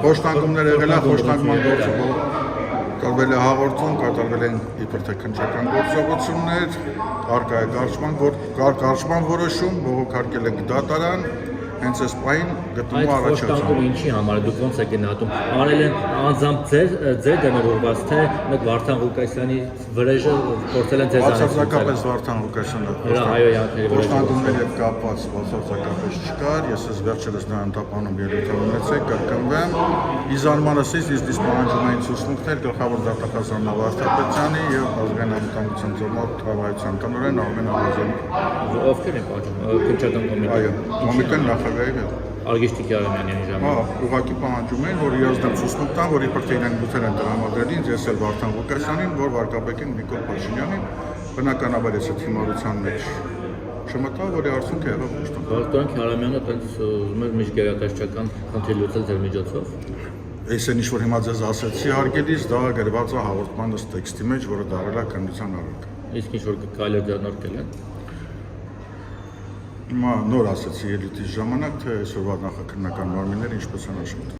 Խոշտանգումներ եղել է, խոշտանգման գործը կատարվել է հաղորդում, կատարվել են իբր թե քննչական գործողություններ, առկա է կարճման որոշում, բողոքարկել ենք դատարան, հենց այս պահին գտնվում առաջացում։ Այդ խոշտանգումը ինչի համար է, դուք ոնց եք գնահատում, արել են անձամբ ձեր դնորոշված, թե մեկ Վարդան Ղուկասյանի վրեժը փորձել են ձեզ Բացարձակապես Վարդան Ղուկասյանը խոշտանգումների հետ կապված բացարձակապես չկար, ես ես վերջերս նրան տապանում ելույթ ունեցեք, կրկնվեմ, իզանմանսից իսկ պահանջումային ցուցմունքներ գլխավոր դատախազան Նավարդապետյանի եւ ազգային անվտանգության ծառայության տնօրեն Արմեն Ալազյանի։ Ովքեր են պահանջում քննչական կոմիտեը։ Կոմիտեն նախագահի հետ։ Արգեշտի Քարամյանյանի ժամանակ։ Ուղղակի պահանջում են, որ իրենց դեմ ցուցմունք տան, որ իբր թե իրենք գուցեր են տրամադրել ինձ, ես էլ Վարդան Ղուկասյանին, որ վարկաբեկին Նիկոլ Փաշինյանին, բնականաբար ես այդ հիմարության մեջ չմտա, որի արդյունքը եղավ խոշտանգում։ Վարդան Քարամյանը տենց ուզում էր միջգերատեսչական խնդիր լուծել ձեր միջոցով։ Այս են ինչ-որ հիմա ձեզ ասեցի հարգելիս, դա գրված է հաղորդմանս տեքստի մեջ, որը դարել է քննության առարկա։ Իսկ ինչ-որ կարելի է ձեռնարկել են։ Հիմա նոր ասեցի ելույթի ժամանակ, թե այսօրվա նախաքննական մարմինները ինչպես են աշխատում։